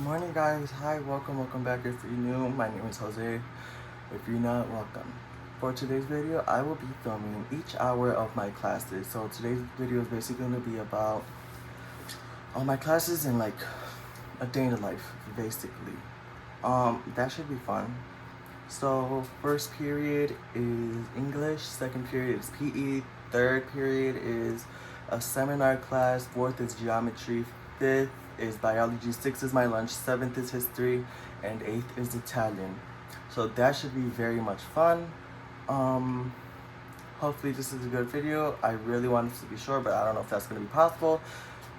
morning, guys. Hi, welcome back. If you're new, my name is Jose. If you're not, welcome. For today's video, I will be filming each hour of my classes. So today's video is basically going to be about all my classes and like a day in the life, basically. That should be fun. So first period is English, second period is PE, third period is a seminar class, fourth is geometry, fifth is biology, sixth is my lunch, seventh is history, and eighth is Italian. So that should be very much fun. Hopefully this is a good video. I really want this to be short, but I don't know if that's going to be possible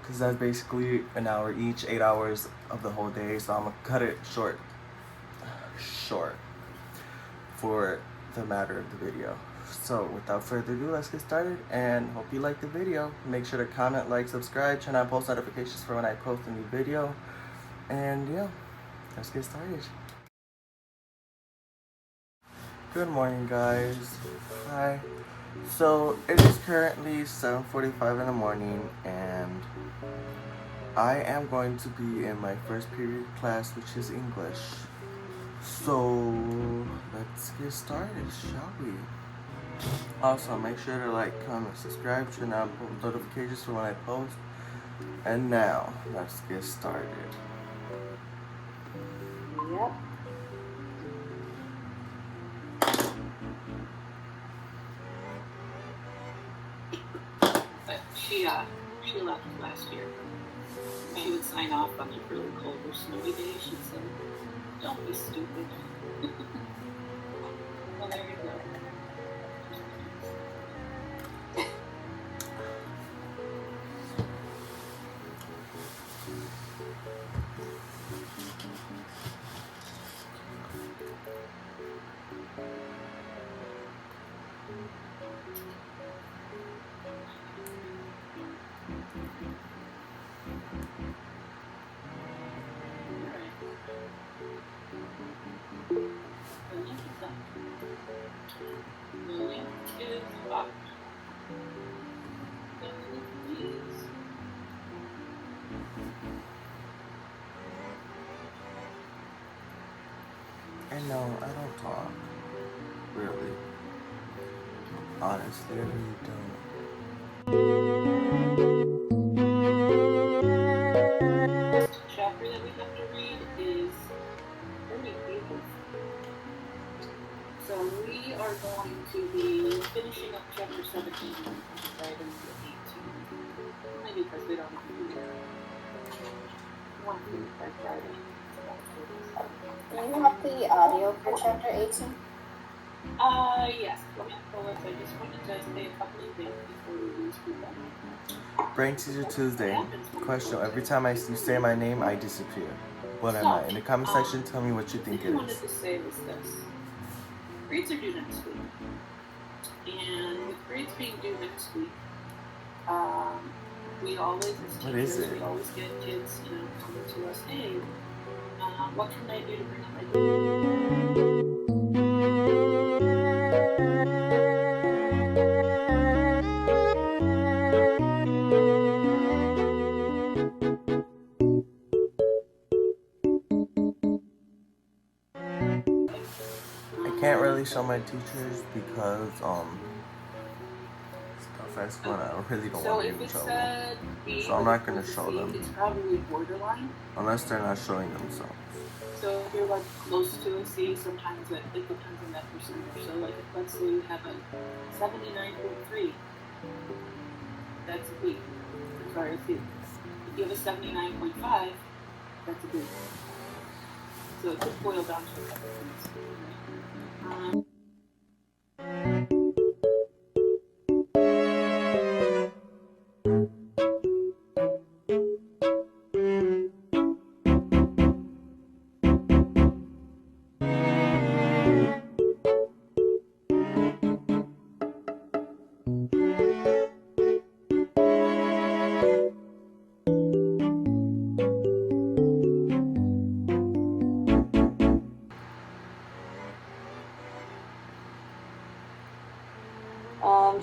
because that's basically an hour each, 8 hours of the whole day. So I'm going to cut it short for the matter of the video. So without further ado, let's get started and hope you like the video. Make sure to comment, like, subscribe, turn on post notifications for when I post a new video. And yeah, let's get started. Good morning, guys. Hi. So it is currently 7:45 in the morning and I am going to be in my first period class, which is English. So let's get started, shall we? Also, make sure to like, comment, subscribe, turn on post notifications for when I post. And now, let's get started. Yep. But she left last year. She would sign off on a really cold or snowy day. She'd say, "Don't be stupid." Well, there you go. And no, I don't talk. Really. Honestly, I really don't. Chapter that we have to read is pretty pages. So we are going to be finishing up chapter 17 right into 18. Maybe because we don't have to do that. We want to do it by Friday. Do you have the audio for chapter 18? Yes. Let me pull it. I just wanted to say a couple of things before we lose people. Brain Teaser Tuesday. Question: every time you say my name, I disappear. What am I? In the comment section, tell me what you think it What I wanted is. to say was this. Grades are due next week. And with grades being due next week, we always, as What teachers, is it? we always get kids, coming to us, hey, what can I do to bring up my I can't really show my teachers because stuff at school and I really don't want to get in trouble. So I'm not gonna show them. It's probably borderline. Unless they're not showing themselves. So if you're like close to a C, sometimes it depends on that percentage. So like if let's say you have a 79.3, that's a B. Sorry, a C. If you have a 79.5, that's a B. So it could boil down to a couple things.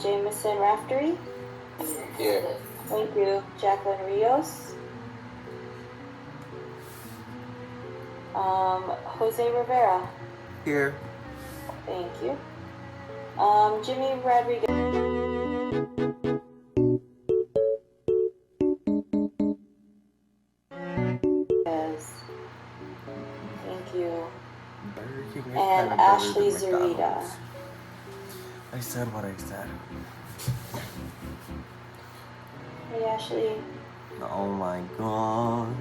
Jameson Raftery. Yeah. Thank you. Jacqueline Rios. Jose Rivera. Here. Thank you. Jimmy Rodriguez. Thank you. Burger King is And kind of Ashley better than Zarita. McDonald's. I said what I said. Hey, Ashley. Oh my god.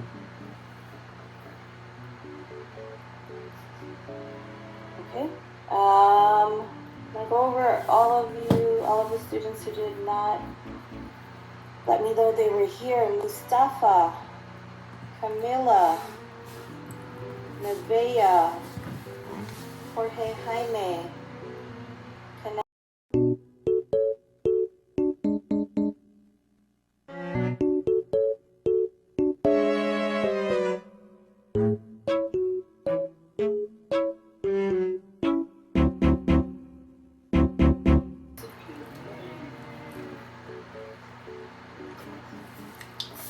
Okay. I'm gonna go over all of the students who did not let me know they were here. Mustafa, Camila, Nevaeh, Jorge Jaime,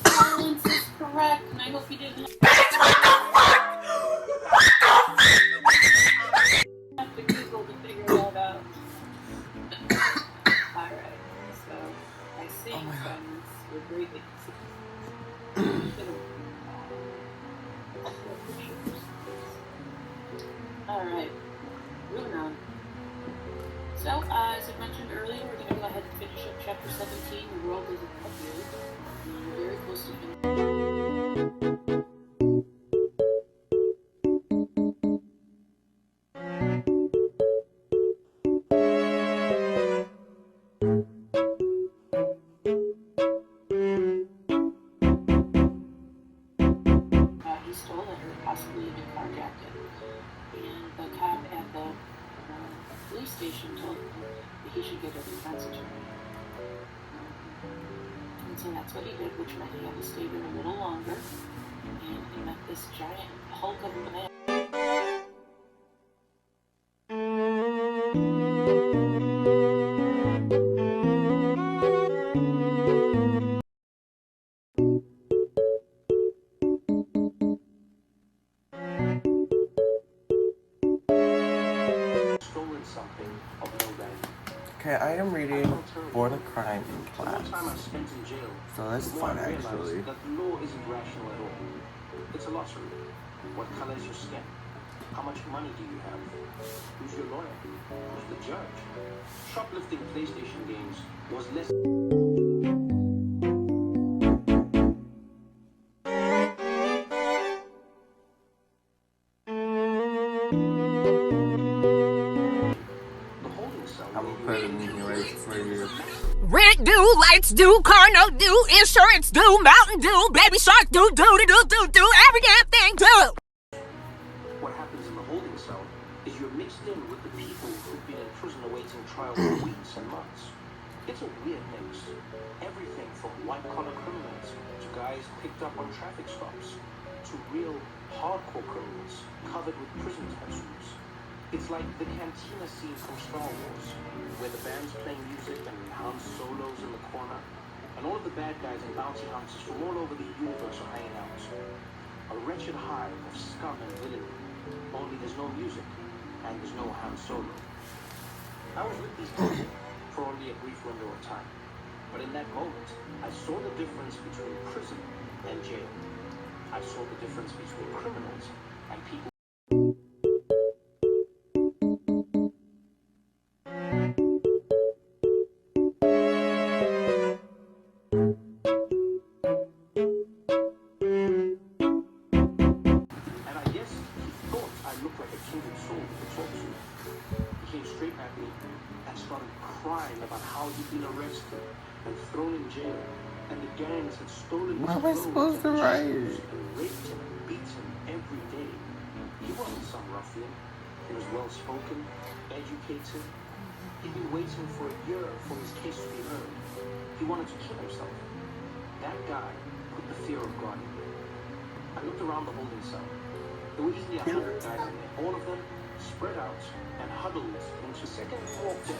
Silence is correct, and I hope you didn't have to Google to figure that out. Alright, so I think silence would greatly Alright, moving on. So, as I mentioned earlier, we're going to go ahead and finish up chapter 17, The World Isn't Up Yet. We're very close to finishing. He stole it, or possibly even carjacked it. And the cop at the police station told him that he should get a defense attorney. And so that's what he did, which meant he had to stay there a little longer. And he met this giant hulk of a man. Okay, I am reading For the Crime in Class. So that's fun, actually. That the law isn't rational at all. It's a lottery. What color is your skin? How much money do you have? Who's your lawyer? Who's the judge? Shoplifting PlayStation games was less... Rent due, lights due, car note due, insurance due, mountain due, baby shark due, every damn thing due. What happens in the holding cell is you're mixed in with the people who've been in prison awaiting trial for weeks and months. It's a weird mix. Everything from white-collar criminals to guys picked up on traffic stops to real hardcore criminals covered with prison tattoos. It's like the cantina scene from Star Wars, where the band's playing music and Han Solo's in the corner, and all of the bad guys and bounty hunters from all over the universe are hanging out. A wretched hive of scum and villainy, only there's no music, and there's no Han Solo. I was with these people for only a brief window of time, but in that moment, I saw the difference between prison and jail. I saw the difference between criminals and people. What am I supposed to write? And raped him and beat him every day. He wasn't some ruffian. He was well spoken, educated. He'd been waiting for a year for his case to be heard. He wanted to kill himself. That guy put the fear of God in me. I looked around the holding cell. There were easily 100 guys in there, all of them spread out and huddled into second walked in.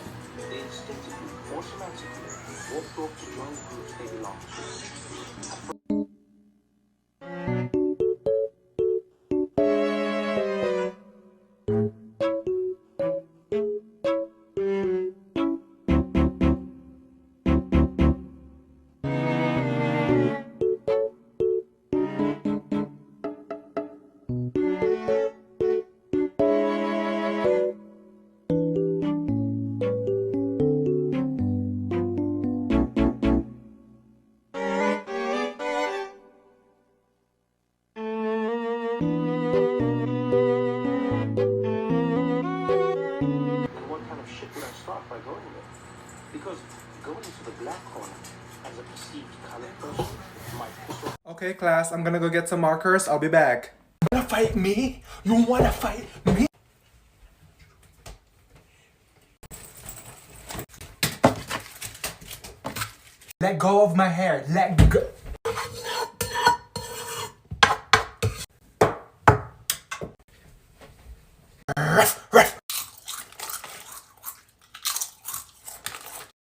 They instinctively, automatically walked off to join the groups they belonged to. And what kind of shit would I start by going there? Because going to the black corner as a perceived colored person might piss off. Okay, class, I'm gonna go get some markers. I'll be back. You wanna fight me? You wanna fight me? Let go of my hair. Let go.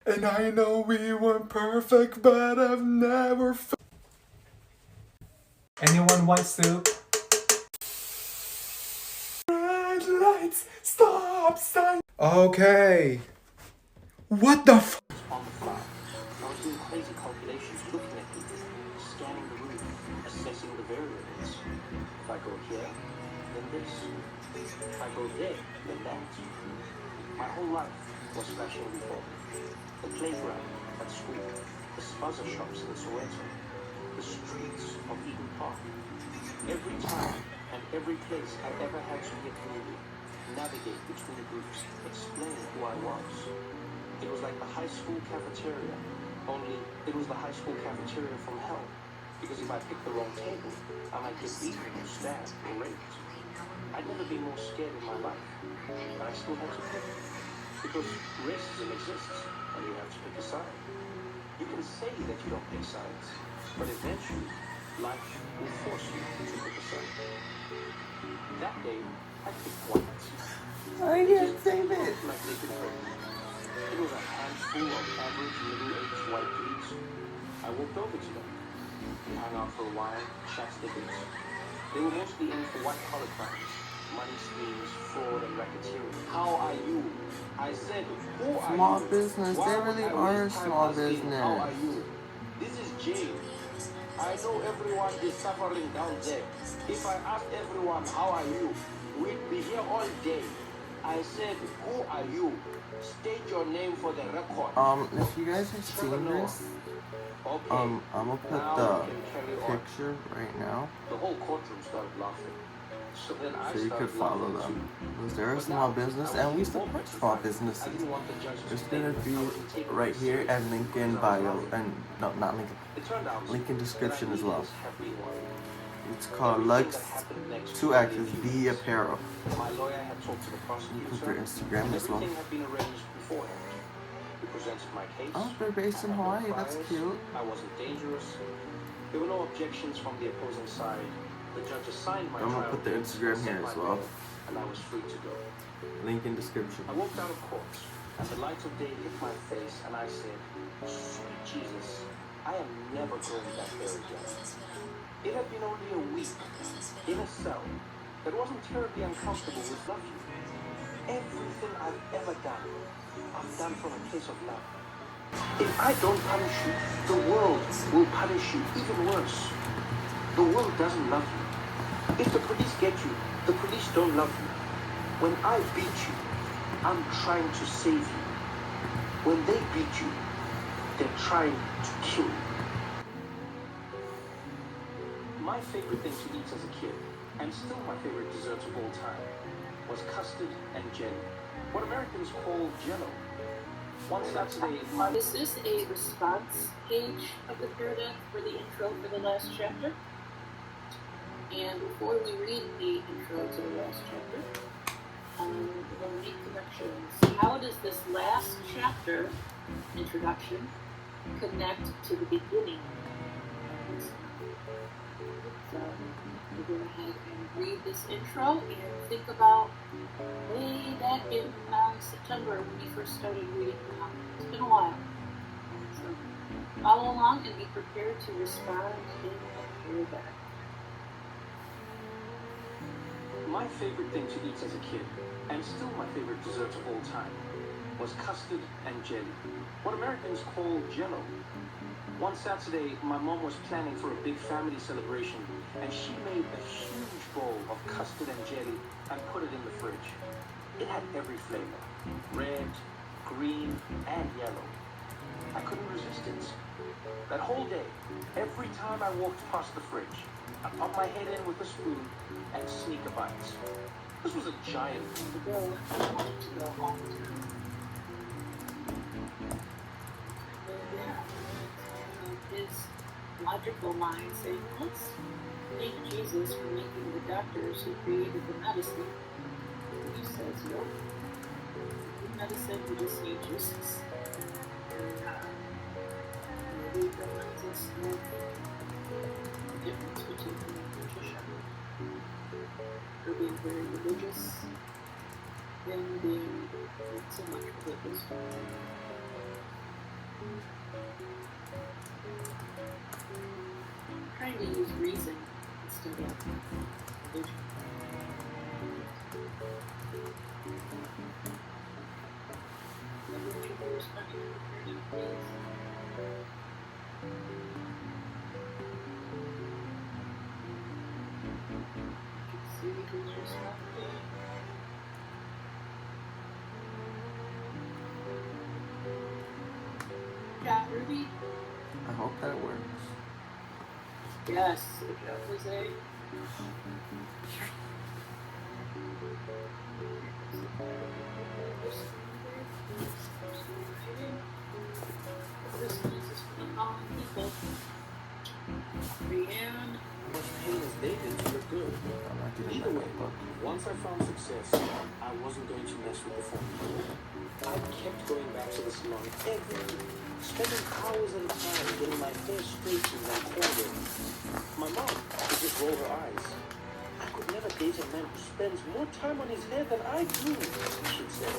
And I know we weren't perfect, but I've never Anyone want soup? Red lights, stop sign. Okay. What the f? On the fly. I was doing crazy calculations, looking at people, scanning the room, assessing the variables. If I go here, then this. If I go there, then that. My whole life was flashing before me. The playground at school, the spaza shops in Soweto, the streets of Eden Park. Every time and every place I ever had to get moving, navigate between groups, explain who I was. It was like the high school cafeteria, only it was the high school cafeteria from hell. Because if I picked the wrong table, I might get beaten or stabbed or raped. I'd never been more scared in my life, but I still had to pick. Because racism exists, and you have to pick a side. You can say that you don't pick sides, but eventually, life will force you to pick a side. That day, I picked white. I can't save it. Like they could hurt me. It was a handful of average middle-aged white dudes. I walked over to them. We hung out for a while, chatted a bit. They were mostly in for white-collar crimes, money schemes, fraud, and racketeering. How are you? I said, who are you? Small business. Why They would really I are a waste time small asking, business. How are you? This is Jay. I know everyone is suffering down there. If I asked everyone, how are you? We'd be here all day. I said, who are you? State your name for the record. If you guys have seen this, Okay. I'm gonna put Now the we can carry on. picture right now The whole courtroom started laughing. So then I so you started could follow laughing them. too. Because they're a But small now, business I and we was more support small petrified. I businesses. didn't want the judge to It's think gonna I be wasn't taking right this here seriously and link in because I was bio laughing. and no, not link. It turned out Link in that I description as really well. was happy one. It's called Everything Lux that happened next 2X's really B Apparel. My lawyer had talked to the You prosecutor. put their Instagram as well. Everything had been arranged beforehand. We presented my case. Oh, they're based in I had no Hawaii. That's priors. cute. I wasn't dangerous. There were no objections from the opposing side. The judge assigned my I'm gonna trial put the date, Instagram set here my as well. bail, and I was free to go. Link in description. I walked out of court, and the light of day hit my face, and I said, sweet Jesus, I am never going back there again. It had been only a week in a cell that wasn't terribly uncomfortable with nothing. Everything I've ever done, I've done from a place of love. If I don't punish you, the world will punish you even worse. The world doesn't love you. If the police get you, the police don't love you. When I beat you, I'm trying to save you. When they beat you, they're trying to kill you. My favorite thing to eat as a kid, and still my favorite dessert of all time, was custard and jelly. What Americans call jello. One Saturday, Is this a response page of the paradigm for the intro for the last chapter? And before we read the intro to the last chapter, we'll make connections. How does this last chapter, introduction, connect to the beginning of this? So we'll go ahead and read this intro and think about way back in September when we first started reading the comic. It's been a while. So follow along and be prepared to respond in the paragraph. My favorite thing to eat as a kid, and still my favorite dessert of all time, was custard and jelly, what Americans call Jell-O. One Saturday, my mom was planning for a big family celebration, and she made a huge bowl of custard and jelly and put it in the fridge. It had every flavor, red, green, and yellow. I couldn't resist it. That whole day, every time I walked past the fridge, I popped my head in with a spoon and sneak a bite. This was a giant To go, I wanted to go all the time. But yeah, his logical mind saying, let's thank Jesus for making the doctors who created the medicine. He says, nope. The medicine, we just need Jesus. Maybe the lenses of the difference between Patricia or being very religious and being not so much religious. Trying to use reason instead of religion. See who's responding. Yeah, Ruby. I hope that works. Yes, good job, Jose. This is for the following people. Brienne. much pain as they did to look good. I'm not getting Either that way, notebook. once I found success, I wasn't going to mess with the formula. I kept going back to the salon every week, spending hours at a time getting my hair straightened and coiled. My mom would just roll her eyes. I could never date a man who spends more time on his hair than I do, she'd say.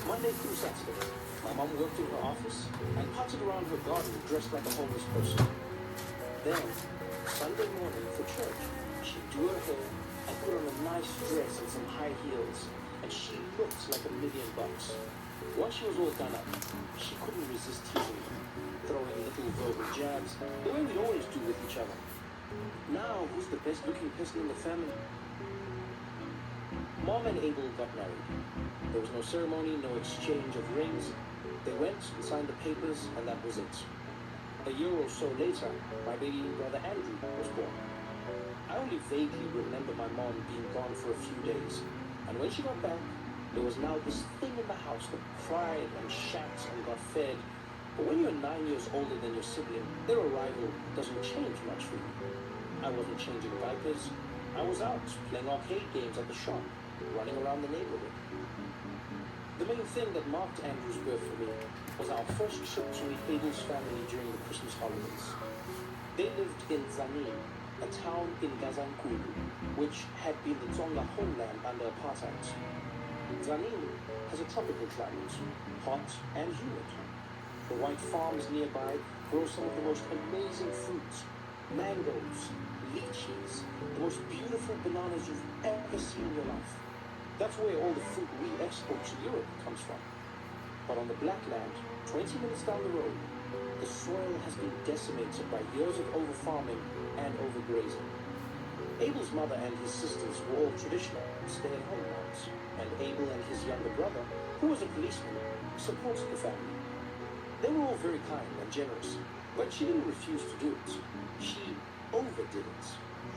Monday through Saturday, my mom worked in her office and potted around her garden dressed like a homeless person. Then, Sunday morning for church, she'd do her hair and put on a nice dress and some high heels, and she looked like $1,000,000. Once she was all done up, she couldn't resist teasing me, throwing little verbal jabs, the way we'd always do with each other. Now, who's the best looking person in the family? Mom and Abel got married. There was no ceremony, no exchange of rings. They went and signed the papers, and that was it. A year or so later, my baby brother Andrew was born. I only vaguely remember my mom being gone for a few days, and when she got back, there was now this thing in the house that cried and shat and got fed. But when you're 9 years older than your sibling, their arrival doesn't change much for you. I wasn't changing diapers. I was out playing arcade games at the shop, running around the neighborhood. The main thing that marked Andrew's birth for me was our first trip to meet Abel's family during the Christmas holidays. They lived in Zanin, a town in Gazankulu, which had been the Tsonga homeland under apartheid. Zanin has a tropical climate, hot and humid. The white farms nearby grow some of the most amazing fruits, mangoes, lychees, the most beautiful bananas you've ever seen in your life. That's where all the fruit we export to Europe comes from. But on the Black Land, 20 minutes down the road, the soil has been decimated by years of over-farming and overgrazing. Abel's mother and his sisters were all traditional, stay-at-home moms, and Abel and his younger brother, who was a policeman, supported the family. They were all very kind and generous, but she didn't refuse to do it. She overdid it.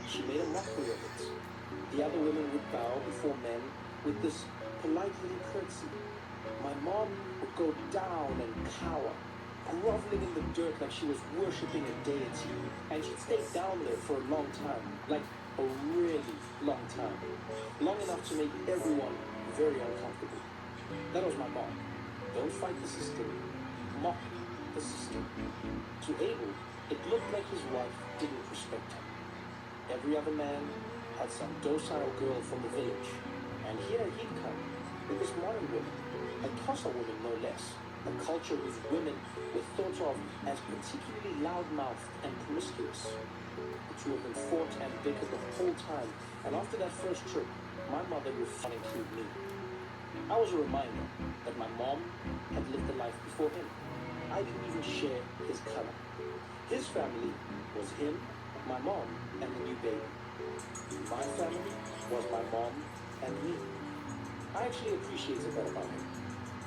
She made a mockery of it. The other women would bow before men with this polite little curtsy. My mom would go down and cower, groveling in the dirt like she was worshipping a deity, and she'd stay down there for a long time, like a really long time, long enough to make everyone very uncomfortable. That was my mom. Don't fight the system, mock the system. To Abel, it looked like his wife didn't respect him. Every other man had some docile girl from the village, and here he'd come with this modern woman, a Xhosa woman no less, a culture whose women were thought of as particularly loudmouthed and promiscuous. The two of them fought and bickered the whole time, and after that first trip, my mother refused to include me. I was a reminder that my mom had lived a life before him. I didn't even share his color. His family was him, my mom, and the new baby. My family was my mom and me. I actually appreciated that about him.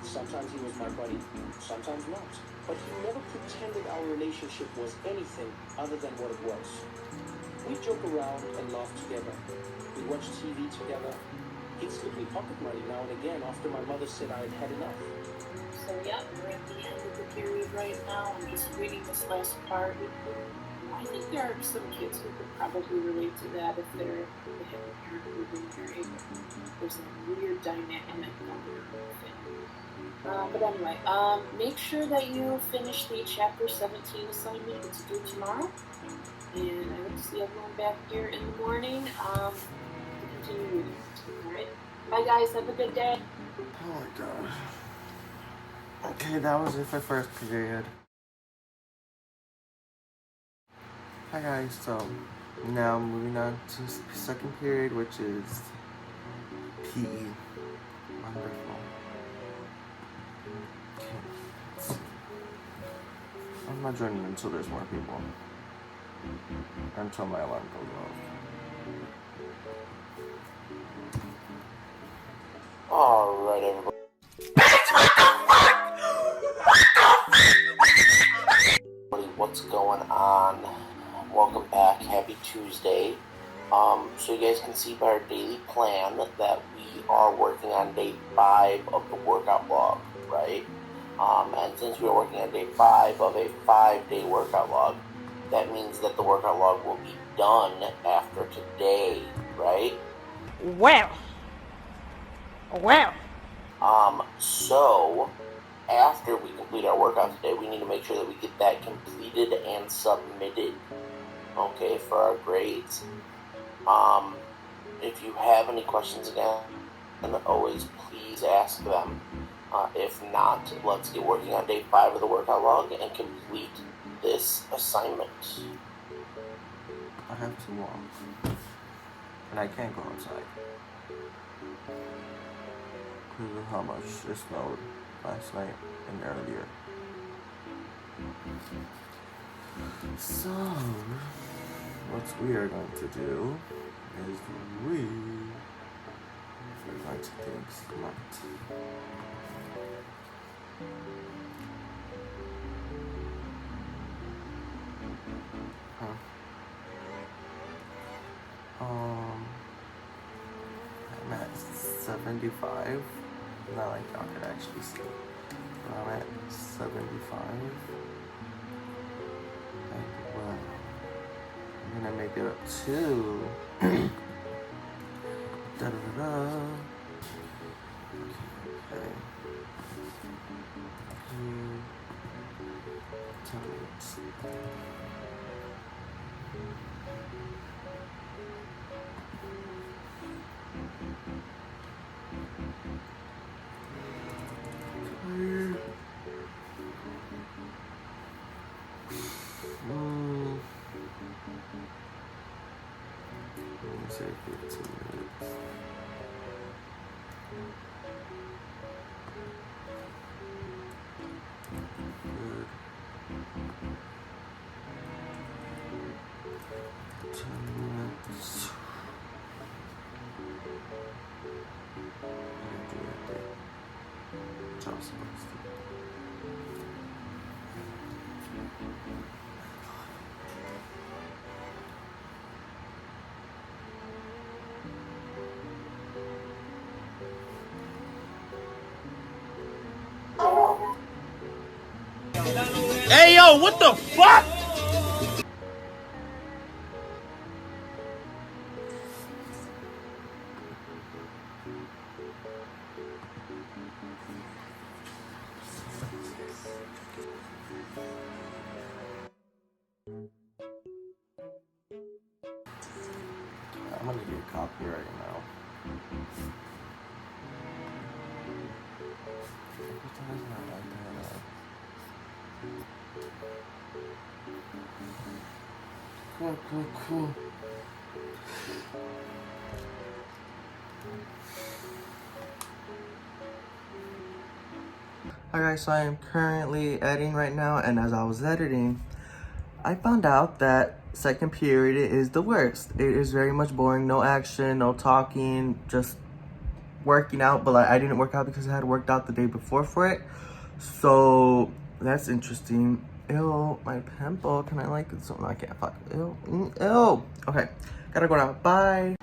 Sometimes he was my buddy, sometimes not. But he never pretended our relationship was anything other than what it was. We joke around and laugh together. We watch TV together. He'd slip me pocket money now and again after my mother said I had had enough. So yeah, we're at the end of the period right now. I'm just reading this last part. I think there are some kids who could probably relate to that if they have a parent who's been married. There's a weird dynamic going on. But anyway, make sure that you finish the chapter 17 assignment to do tomorrow. And I hope to see everyone back here in the morning to continue reading. Alright? Bye guys, have a good day. Oh my gosh. Okay, that was it for first period. Hi guys, so now moving on to second period, which is PE. Wonderful. Okay, let's see. I'm not joining until there's more people. Until my alarm goes off. Alright, everybody. What's going on? Welcome back. Happy Tuesday. So you guys can see by our daily plan that we are working on day 5 of the workout log, right? And since we are working on day 5 of a 5-day workout log, that means that the workout log will be done after today, right? Well. So after we complete our workout today, we need to make sure that we get that completed and submitted, okay, for our grades. If you have any questions again, always please ask them. If not, let's get working on day 5 of the workout log and complete this assignment. I have to walk, and I can't go outside because of how much it snowed last night and earlier. So, what we are going to do is we're going to take smart. I'm at 75. Not like y'all could actually see. But I'm at 75. And well, I'm gonna make it up to Okay. 10 minutes. Let me say 15 minutes. Good. 10 minutes. That's all I'm supposed to do. Hey yo, what the fuck? I'm gonna get copyright now. Why is my iPad up? Cool. Hi guys, so I am currently editing right now, and as I was editing, I found out that second period is the worst. It is very much boring, no action, no talking, just working out, but like I didn't work out because I had worked out the day before for it. So that's interesting. Ew, my pimple. Can I like it? So no, I can't. Fuck. Ew. Ew. Okay, gotta go now. Bye.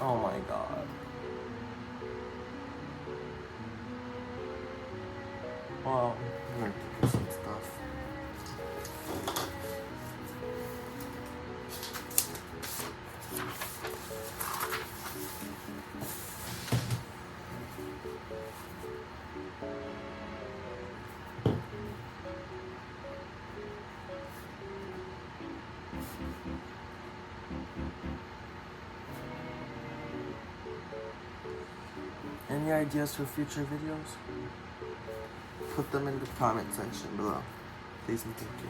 Oh my god. Well, I'm gonna do some stuff. Any ideas for future videos? Put them in the comment section below. Please and thank you.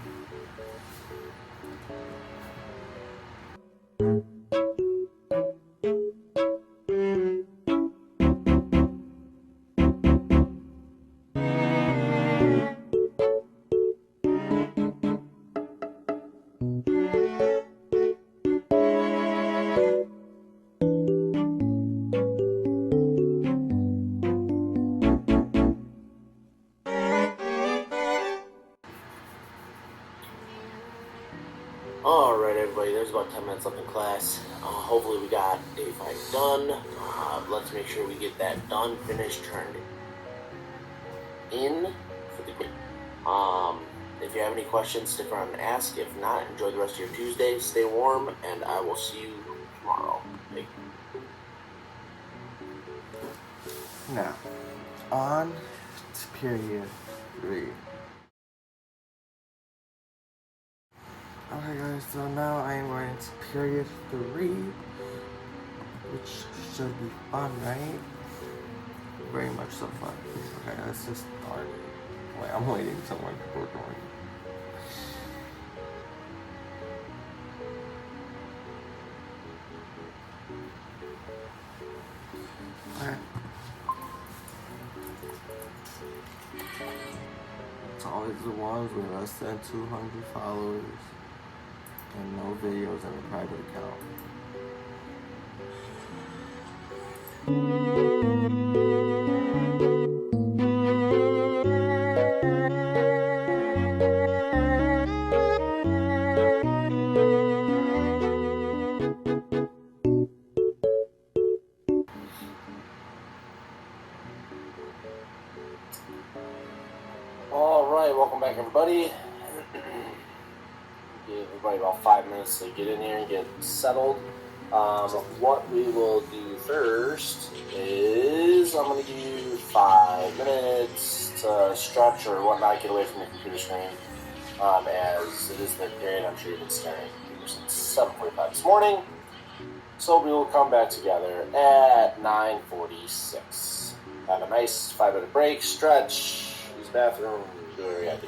Alright everybody, there's about 10 minutes left in class. Hopefully we got day 5 done. Let's make sure we get that done, finished, turned in for the group. If you have any questions, stick around and ask. If not, enjoy the rest of your Tuesday, stay warm, and I will see you tomorrow. Bye. Now, on to period 3. Okay guys, so now I am going into period 3, which should be fun, right? Very much so fun. Okay, let's just start. Wait, I'm waiting till when people are going. Alright. It's always the ones with less than 200 followers and no videos in a private account. Alright, welcome back everybody. Give everybody about 5 minutes to get in here and get settled. What we will do first is I'm going to give you 5 minutes to stretch or whatnot, get away from the computer screen. As it is the period, I'm sure you've been staring since 7:45 this morning. So we will come back together at 9:46. Have a nice 5-minute break, stretch, use the bathroom, do whatever you gotta do.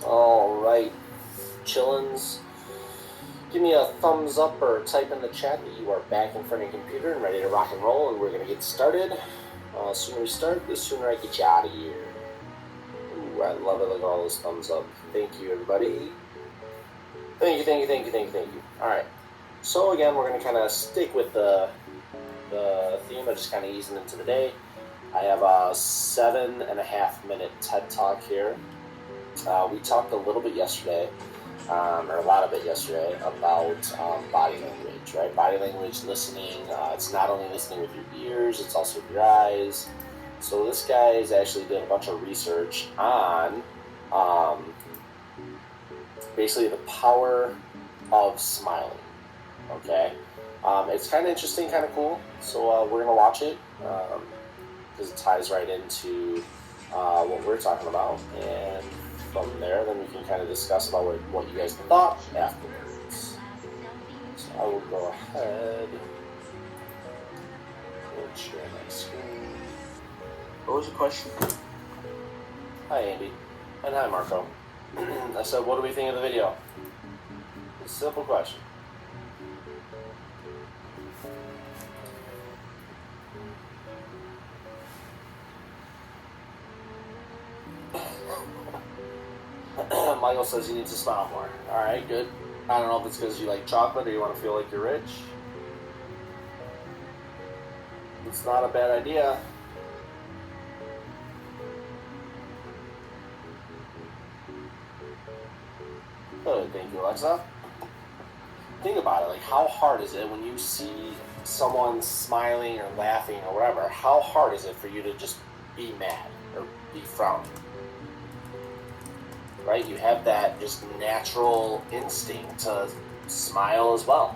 Alright, chillins. Give me a thumbs up or type in the chat that you are back in front of your computer and ready to rock and roll, and we're going to get started. The sooner we start, the sooner I get you out of here. Ooh, I love it. Look at all those thumbs up. Thank you, everybody. Thank you. Alright, so again, we're going to kind of stick with the theme of just kind of easing into the day. I have a 7.5 minute TED Talk here. We talked a little bit yesterday, or a lot of it yesterday, about body language, right? Body language, listening. It's not only listening with your ears, it's also with your eyes. So this guy's actually did a bunch of research on basically the power of smiling, okay? It's kind of interesting, kind of cool. So we're going to watch it because it ties right into what we're talking about. And from there, then we can kind of discuss about what you guys thought afterwards. So I will go ahead and share my screen. What was the question? Hi, Andy. And hi, Marco. I said, what do we think of the video? It's a simple question. Michael says you need to smile more. Alright, good. I don't know if it's because you like chocolate or you want to feel like you're rich. It's not a bad idea. Good, thank you, Alexa. Think about it, like how hard is it when you see someone smiling or laughing or whatever, how hard is it for you to just be mad or be frowning? Right? You have that just natural instinct to smile as well.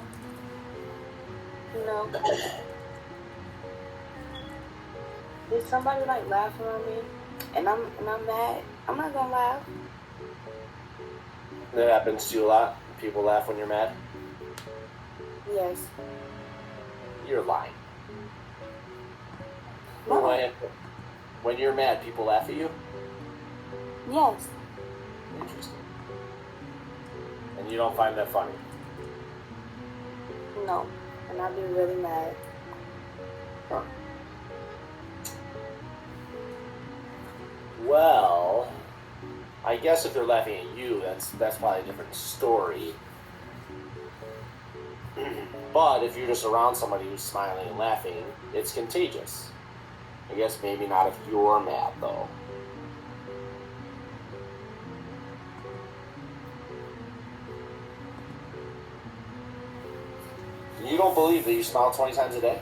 No. If somebody like laughing at me and I'm mad, I'm not gonna laugh. That happens to you a lot. People laugh when you're mad. Yes. You're lying. No. When you're mad, people laugh at you? Yes. Interesting. And you don't find that funny? No. And I'd be really mad. Huh. Well, I guess if they're laughing at you, that's probably a different story. But if you're just around somebody who's smiling and laughing, it's contagious. I guess maybe not if you're mad, though. You don't believe that you smile 20 times a day?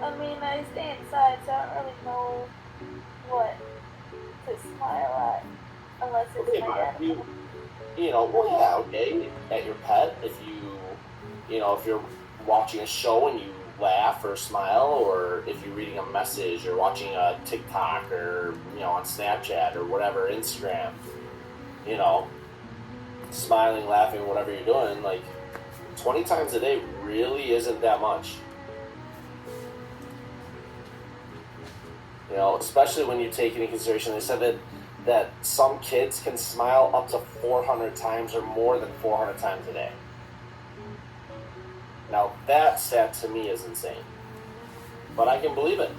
I mean, I stay inside, so I don't really know what to smile at, unless it's Okay, my but animal. you know, well, yeah, okay, at your pet, if you're watching a show and you laugh or smile, or if you're reading a message or watching a TikTok or, on Snapchat or whatever, Instagram, smiling, laughing, whatever you're doing, like 20 times a day really isn't that much. Especially when you take into consideration, they said that that some kids can smile up to 400 times or more than 400 times a day. Now that stat to me is insane. But I can believe it.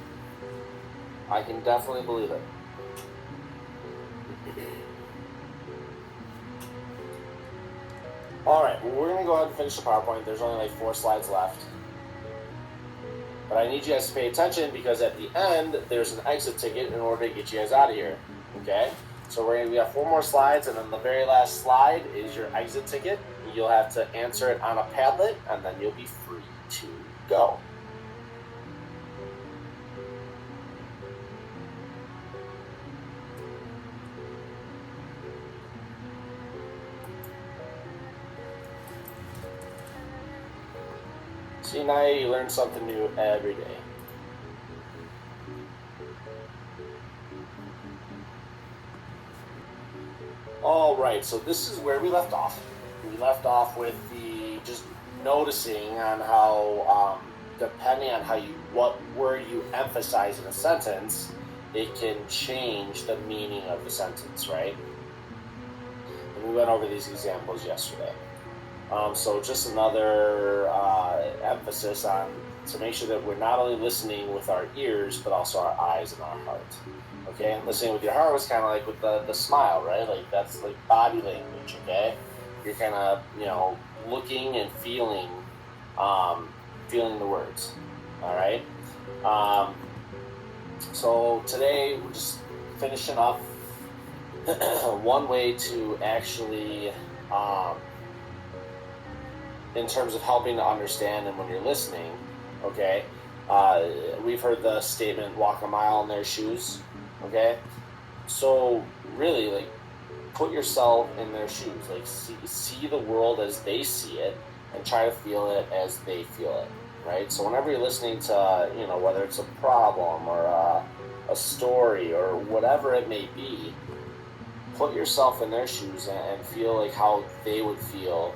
I can definitely believe it. Alright, well, we're going to go ahead and finish the PowerPoint. There's only like 4 slides left. But I need you guys to pay attention because at the end, there's an exit ticket in order to get you guys out of here. Okay? So we have 4 more slides, and then the very last slide is your exit ticket. You'll have to answer it on a Padlet, and then you'll be free to go. See, now you learn something new every day. All right, so this is where we left off. We left off with the just noticing on how, depending on what word you emphasize in a sentence, it can change the meaning of the sentence, right? And we went over these examples yesterday. So just another emphasis on to make sure that we're not only listening with our ears, but also our eyes and our heart. Okay, and listening with your heart was kind of like with the smile, right? Like that's like body language. Okay, you're kind of looking and feeling the words. All right. So today we're just finishing up one way to actually. In terms of helping to understand and when you're listening, okay, we've heard the statement, walk a mile in their shoes, okay? So really, like, put yourself in their shoes. Like, see the world as they see it and try to feel it as they feel it, right? So whenever you're listening to, whether it's a problem or a story or whatever it may be, put yourself in their shoes and feel like how they would feel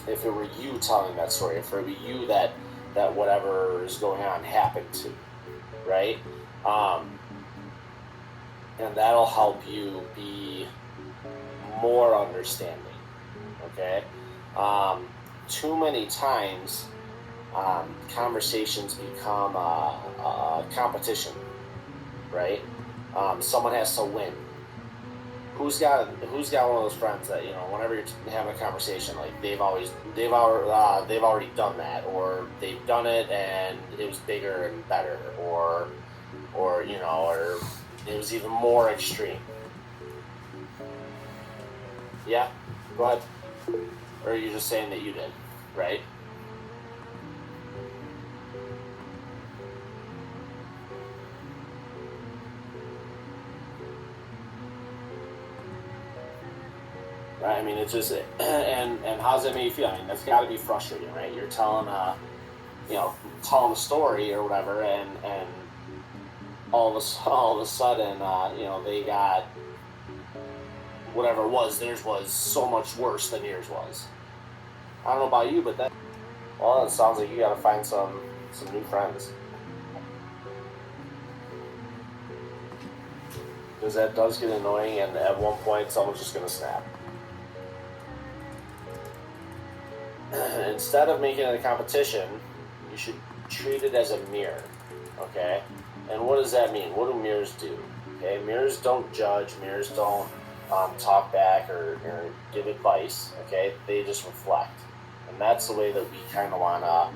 if it were you telling that story, if it were you that whatever is going on happened to, right? And that'll help you be more understanding, okay? Too many times, conversations become a competition, right? Someone has to win. Who's got one of those friends that whenever you're having a conversation, like they've already done that, or they've done it and it was bigger and better, or it was even more extreme. Yeah, go ahead. Or are you just saying that you did, right? Right? I mean, it's just, and how's that make you feel? I mean, that's got to be frustrating, right? You're telling a story or whatever, and all of a sudden, they got whatever it was. Theirs was so much worse than yours was. I don't know about you, but it sounds like you got to find some new friends. Because that does get annoying, and at one point, someone's just going to snap. Instead of making it a competition, you should treat it as a mirror, okay? And what does that mean? What do mirrors do? Okay, mirrors don't judge, mirrors don't talk back or give advice, okay? They just reflect. And that's the way that we kind of want to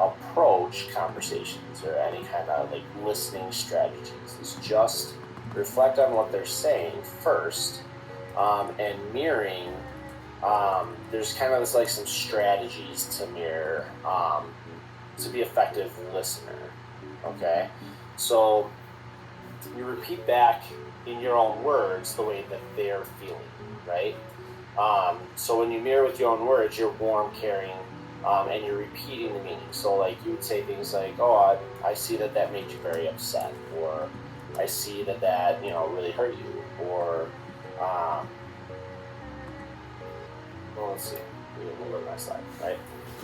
approach conversations or any kind of like listening strategies, is just reflect on what they're saying first, and mirroring. There's kind of like some strategies to mirror to be effective listener. Okay, so you repeat back in your own words the way that they're feeling, right? So when you mirror with your own words, you're warm, caring, and you're repeating the meaning. So like you would say things like, "Oh, I see that made you very upset," or "I see that really hurt you," or well, let's see. We'll go to the next slide, right?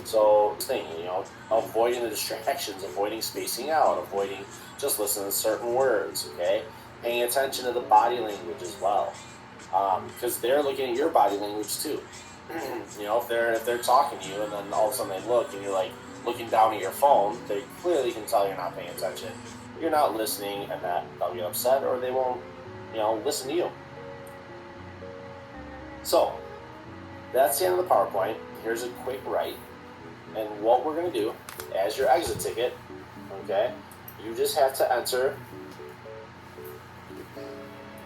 So, avoiding the distractions, avoiding spacing out, avoiding just listening to certain words, okay? paying attention to the body language as well, because they're looking at your body language too. You know, if they're talking to you and then all of a sudden they look and you're like looking down at your phone, they clearly can tell you're not paying attention, you're not listening, and that they'll get upset or they won't, you know, listen to you. So that's the end of the PowerPoint. Here's a quick write, and what we're going to do as your exit ticket, okay, you just have to enter.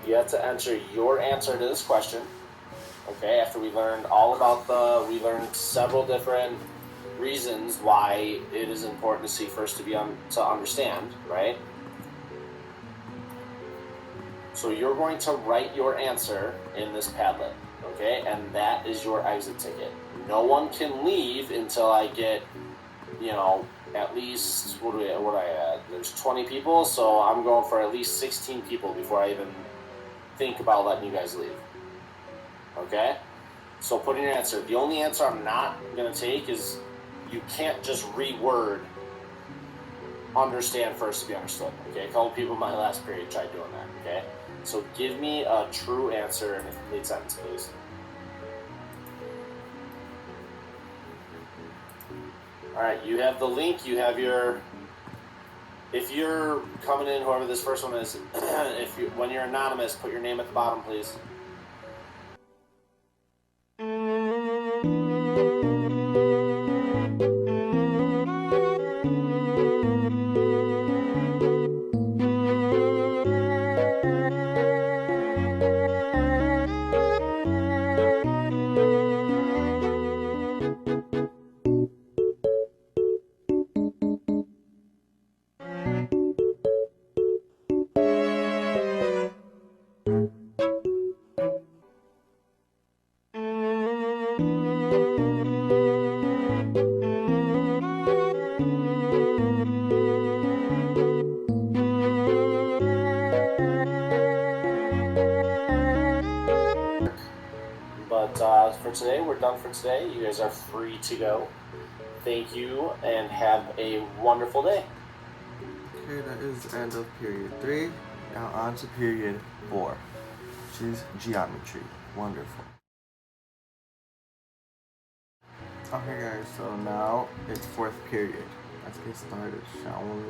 You have to enter your answer to this question. Okay, after we learned all about we learned several different reasons why it is important to see first to understand, right? So you're going to write your answer in this Padlet, okay? And that is your exit ticket. No one can leave until I get, you know, at least, what I add? There's 20 people, so I'm going for at least 16 people before I even think about letting you guys leave. Okay? So put in your answer. The only answer I'm not going to take is you can't just reword understand first to be understood. Okay? A couple people in my last period tried doing that. Okay? So give me a true answer in a complete sentence, please. Alright, you have the link, you have your... If you're coming in, whoever this first one is, when you're anonymous, put your name at the bottom, please. For today, we're done for today. You guys are free to go. Thank you, and have a wonderful day. Okay, that is the end of period 3. Now on to period 4, which is geometry. Wonderful. Okay guys, so now it's 4th period. Let's get started, shall we?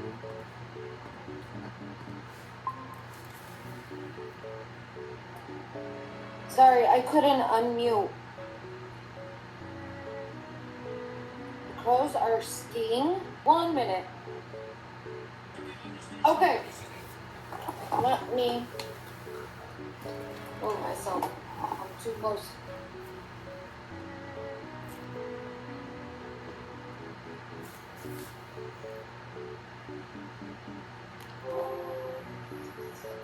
Sorry, I couldn't unmute. The crows are skiing. 1 minute. Okay. Let me move myself. I'm too close.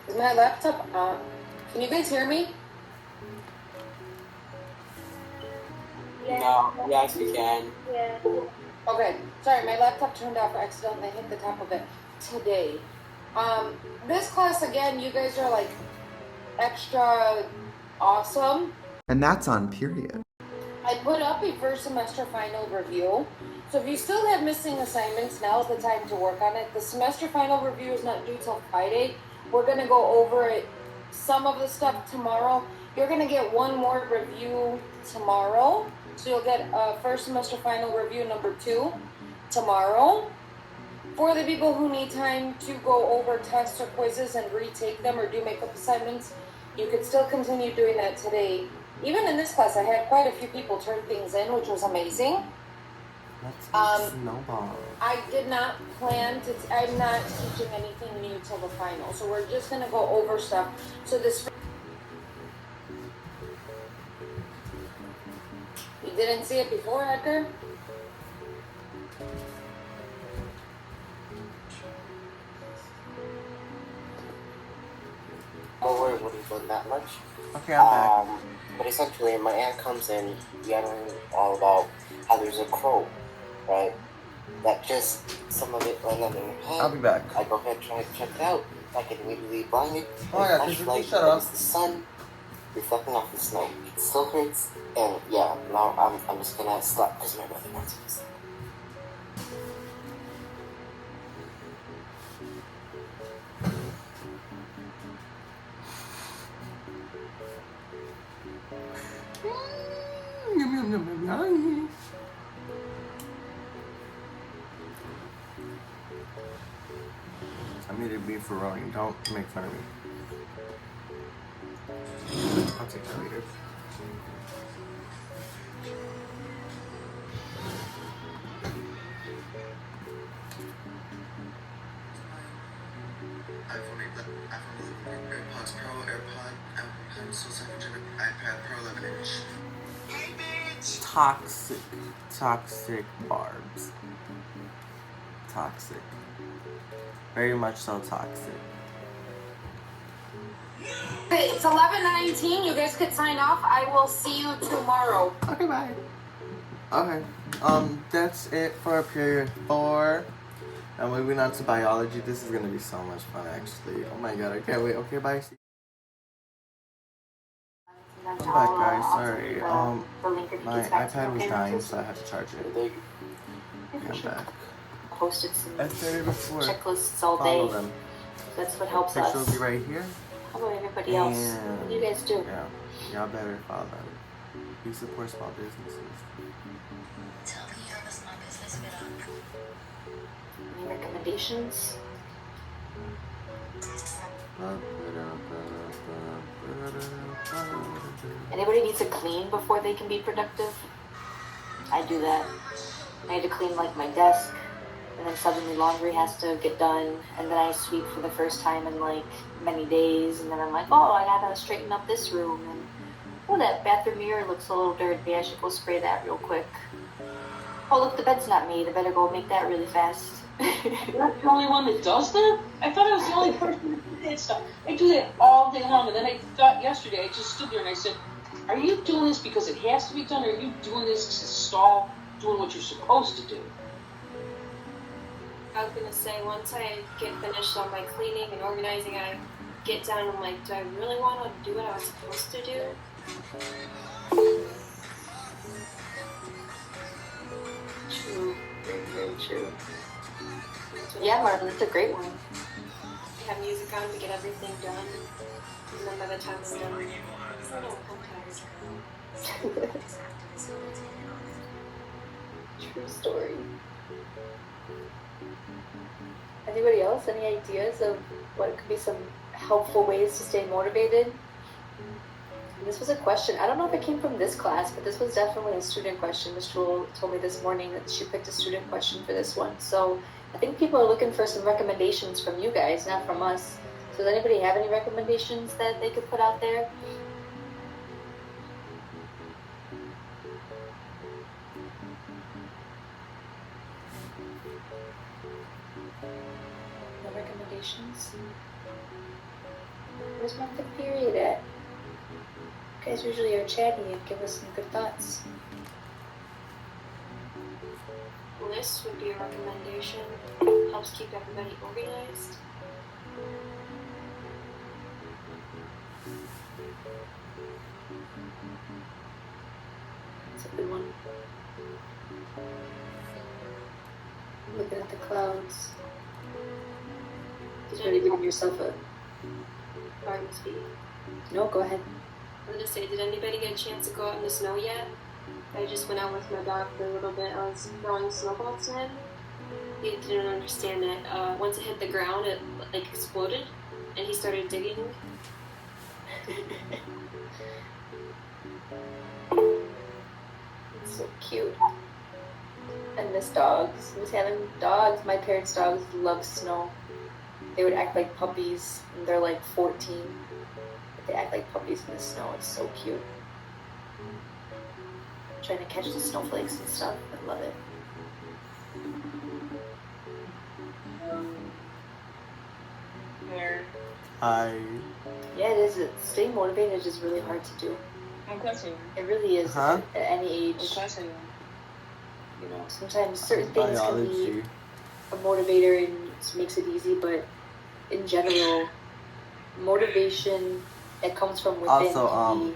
Is my laptop on? Can you guys hear me? No, yes, we can. Yeah. Okay, sorry, my laptop turned off accidentally. I hit the top of it today. This class, again, you guys are like extra awesome. And that's on period. I put up a first semester final review. So if you still have missing assignments, now is the time to work on it. The semester final review is not due till Friday. We're gonna go over it, some of the stuff tomorrow. You're gonna get one more review tomorrow. So you'll get first semester final review number 2 tomorrow. For the people who need time to go over tests or quizzes and retake them or do makeup assignments, you could still continue doing that today. Even in this class, I had quite a few people turn things in, which was amazing. Let's snowball. I did not plan to, I'm not teaching anything new till the final. So we're just gonna go over stuff. So this, you didn't see it before, Edgar? Don't worry, wouldn't done that much. Okay, I'm back. But essentially, my aunt comes in yammering all about how there's a crow, right? That just, some of it landed in her head. I'll be back. I go ahead and try to check it out. I get immediately blinded. Oh my god, could you please shut up? It's the sun reflecting off the snow. It still hurts, and yeah, now I'm just gonna stop because my brother wants this. I need to be for rolling. Don't make fun of me. I'll take that later. AirPods Pro, AirPod, Pencil 7 iPad Pro 11-inch. Toxic barbs. Toxic. Very much so toxic. Okay, it's 11:19. You guys could sign off. I will see you tomorrow. Okay, bye. Okay. That's it for period 4. Now moving on to biology. This is gonna be so much fun, actually. Oh my god, I can't wait. Okay, bye. I'm back, guys. Sorry. My iPad was dying, so I had to charge it. I'm back. Posted some I started before. checklists all Follow day. them. That's what helps Picture us. will be right here. How about everybody else? What do you guys do? Yeah, y'all better follow them. We support small businesses. Tell me you're a small business bidder. Any recommendations? Anybody needs to clean before they can be productive? I do that. I had to clean like my desk, and then suddenly laundry has to get done, and then I sweep for the first time in like many days, and then I'm like, oh, I gotta straighten up this room, and oh, that bathroom mirror looks a little dirty. I should go spray that real quick. Oh, look, the bed's not made. I better go make that really fast. You're not the only one that does that? I thought I was the only person that did that stuff. I do that all day long, and then I thought yesterday, I just stood there and I said, are you doing this because it has to be done, or are you doing this to stall doing what you're supposed to do? I was gonna say, once I get finished on my cleaning and organizing, I get down and I'm like, do I really want to do what I was supposed to do? True. Very, very true. Yeah, Marvin, that's a great one. I have music on to get everything done, and then by the time I'm done, I don't know, I'm tired. True story. Anybody else? Any ideas of what could be some helpful ways to stay motivated? And this was a question. I don't know if it came from this class, but this was definitely a student question. Ms. Jewel told me this morning that she picked a student question for this one. So I think people are looking for some recommendations from you guys, not from us. So does anybody have any recommendations that they could put out there? No recommendations? Where's my fifth period at? You guys usually are chatty and give us some good thoughts. Lists would be a recommendation. Helps keep everybody organized. That's a good one. Looking at the clouds. Just ready to give yourself a... Pardon speak. No, go ahead. I was gonna say, did anybody get a chance to go out in the snow yet? I just went out with my dog for a little bit. I was throwing snowballs to him. He didn't understand it. Once it hit the ground, it like exploded, and he started digging. It's so cute. I miss dogs. I miss having dogs. My parents' dogs love snow. They would act like puppies, and they're like 14. But they act like puppies in the snow. It's so cute. Trying to catch the snowflakes and stuff. I love it. Hi. Yeah, it is. Staying motivated is just really hard to do. It really is. Huh? At any age. You know, sometimes certain things can be a motivator and it makes it easy, but in general, motivation that comes from within Also, can be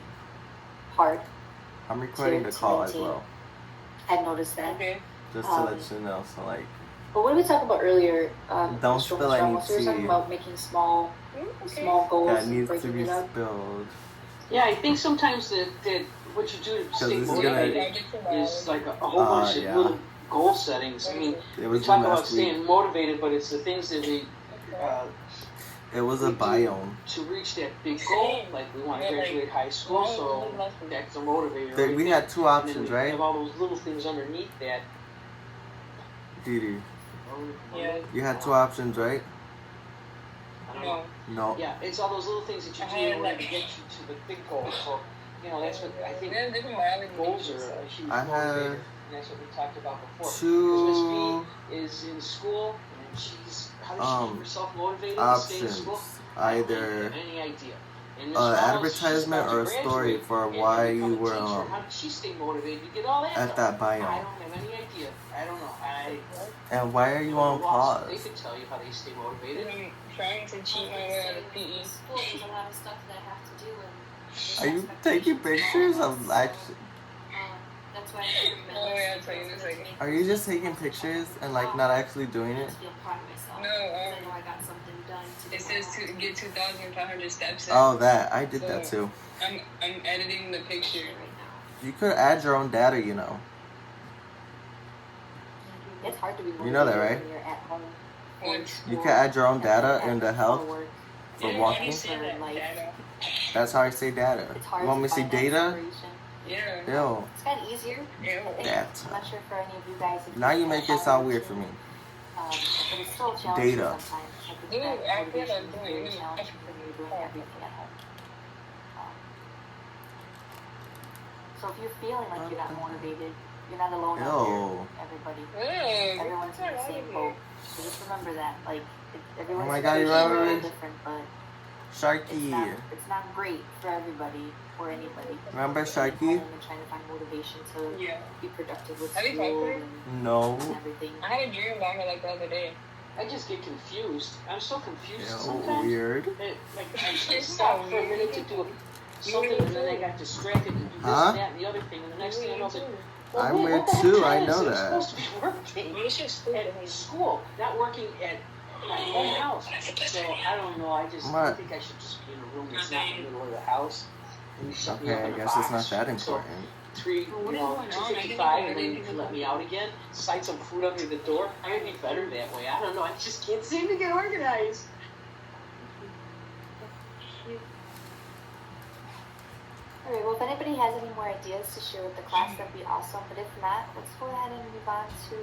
hard. I'm recording the call as well. I've noticed that. Okay. Just to let you know, so like... But what did we talk about earlier? Don't spill any We were talking tea. about making small goals That and needs to breaking be it up. spilled. Yeah, I think sometimes that what you do to Because stay this is motivated is like a whole bunch of yeah. little goal settings. I mean, It we was talk due about last week. staying motivated, but it's the things that we It was a biome. to reach that big goal. Like we want to graduate high school, so that's the motivator. Then right we there. had two And then options, we right? have all those little things underneath that. Didi, Yeah. you had two options, right? I don't know. No. Yeah, it's all those little things that you do in order to get you to the big goal. So, you know, that's what I think goals are a huge I motivator. had And that's what we talked about before. two Because Miss B is in school, and she's, how does she keep herself motivated to stay in school? options. I don't Either have any idea. And Miss an Wallace, she's advertisement about to or a story graduate for and why become you a were teacher. How did she stay motivated to get all that at done? that I biome. don't have any idea. I don't know. And why are you know on the Wallace, They pause? could tell you how they stay motivated. Trying to cheat my way out of PE. School, there's a lot of stuff that I have to do, and Are you taking pictures of actually? that's why I remember. Oh yeah, I'll tell you in a second. Are you just taking pictures and like not actually doing it? Feel proud of myself. No, I know I got something done. it says to get 2,500 steps in. Oh, that I did that too. I'm editing the picture. You could add your own data, you know. It's hard to be You know that, right? when you're at home. You can add your own data in the health for walking. That's how I say data. You want me to say data? Yeah. Ew. It's gotten easier. Data. I'm not sure for any of you guys. If Now you make it sound weird for me. but it's still challenging Data. sometimes. Like Dude, that I feel motivation like is doing very it. challenging when you're doing everything at home. So if you're feeling like you're not motivated, you're not alone out Ew. there. Everybody, Ew. everyone's in the same boat. So just remember that. Like everyone's Oh my God, you situation is remember very it? different, but Sharky. it's not great for everybody or anybody. Remember Sharky? And trying to find motivation to be productive with Have you talked to school her? No. and everything. I had a dream about her like the other day. I just get confused. I'm so confused Ew, sometimes. weird. Like I stopped for a minute to do something, and then I got distracted to do this Huh? and that and the other thing, and the next thing I know, it's like, I'm wait, weird what the too, heck I is know it? that. I'm supposed to be working at school, not working at my own house. So I don't know. I What? think I should just be in a room that's not in the middle of the house. And you shut me up Okay, I in a guess it's not box. that So, important. 2:55, and then you can let me out again. Slide some food under the door. I would be better that way. I don't know. I just can't seem to get organized. Alright, well if anybody has any more ideas to share with the class, that'd be awesome. But if not, let's go ahead and move on to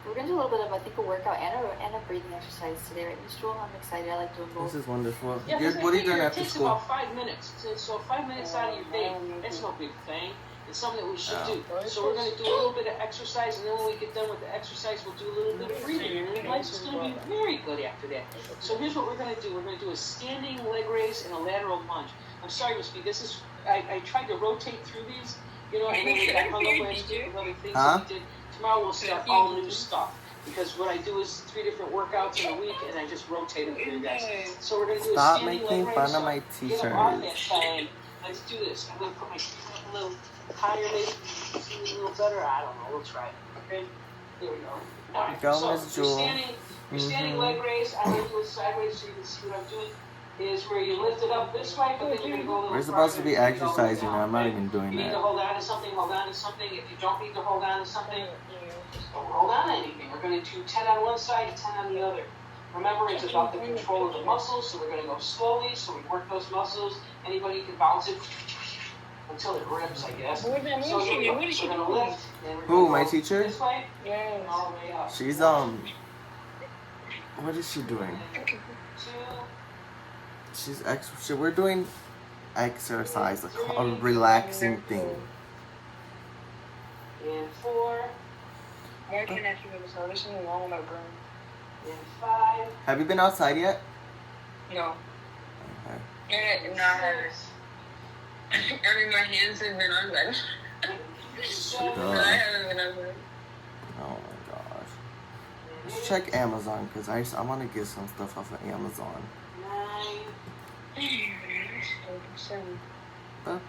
we're gonna do a little bit of I think a workout and a breathing exercise today, right, Miss Jewel? I'm excited. I like doing both. This is wonderful. Yeah, What are you doing after It takes school? about 5 minutes. So 5 minutes out of your day, that's no big thing. It's something that we should do. So we're going to do a little bit of exercise, and then when we get done with the exercise, we'll do a little bit of breathing. And life's going to be very good after that. So here's what we're going to do. We're going to do a standing leg raise and a lateral lunge. I'm sorry, Miss B, this is, I tried to rotate through these, you know, and then we got hung up last week with other things that we did. Tomorrow we'll start all new stuff. Because what I do is 3 different workouts in a week, and I just rotate them for you guys. So we're going to do Stop a standing making leg fun raise. of my So get up off that t-shirts. side. Let's do this. I'm going to put my foot a little higher, maybe see a little better. I don't know. We'll try it. Okay? Here we go. All right. Go, So Miss Jewel. you're standing leg raise. I'm going to do it sideways so you can see what I'm doing. Is where you lift it up this way, but then you're going to go a little We're supposed to be farther, and you go exercising, down, I'm not okay? even doing You need to that. hold on to something, hold on to something. If you don't need to hold on to something, don't hold on to anything. We're going to do 10 on one side, 10 on the other. Remember, it's about the control of the muscles, so we're going to go slowly, so we work those muscles. Anybody can bounce it until it rips, I guess. So we're going to lift, and we're Who, going my to go teacher? this way, and all the way up. She's what is she doing? 2, We're doing exercise, a relaxing thing. and 4, Why can't I figure this out? There's something wrong with my brain. and 5, Have you been outside yet? No. Okay. No, I mean, my hands have been on that. Duh. I haven't been on that. Oh my gosh. Let's check Amazon because I want to get some stuff off of Amazon. 9, and other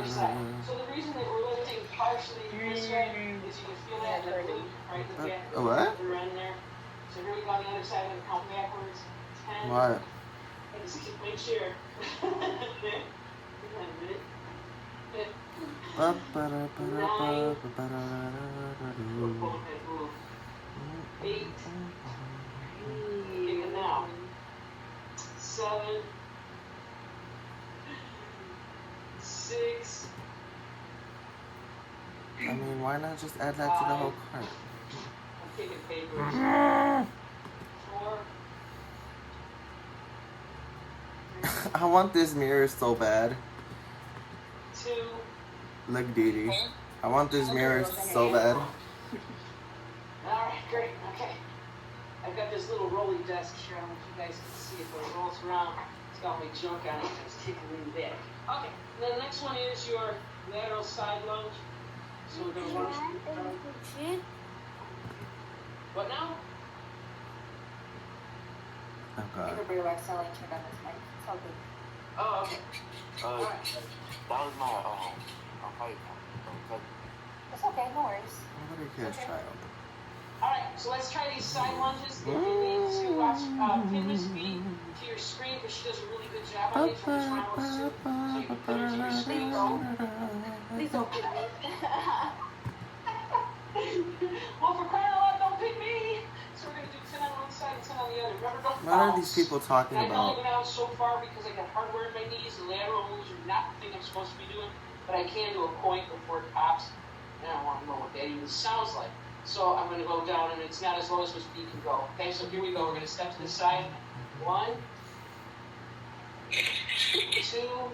side. So the reason that we're lifting partially this way is you can feel that in the glute, right? The back What? we're in there. So here we go on the other side. I'm going to count backwards. 10, What? I just kicked my chair. Eight. Kick it now. 7. 6. I mean, why not just add that to the whole cart? I'm kicking papers. 4. I want this mirror so bad. 2. Look, Dee Dee. I want this mirror so bad. Alright, great, okay. I've got this little rolling desk here. I don't know if you guys can see it, but it rolls around. It's got my junk on it. It's kicking me back. Okay, then the next one is your lateral side lunge. So we're going to lunge. What now? Oh, God. Everybody likes selling check on this mic. It's all good. Oh, okay. That was my, okay. It's okay, no worries. Nobody cares, child. Alright, so let's try these side lunges. If you need to watch pin Miss B to your screen because she does a really good job on each of these rounds too. So you can put her to your screen. Please don't pick me. Well, for crying out loud, don't pick me! So we're going to do 10 on one side and 10 on the other. Remember, don't What are these people talking I about? only went out so far because I got hardware in my knees and lateral moves are not the thing I'm supposed to be doing. But I can do a point before it pops. And I want to know what that even sounds like. So I'm going to go down, and it's not as low as Miss B can go. Okay, so here we go. We're going to step to the side. 1, 2,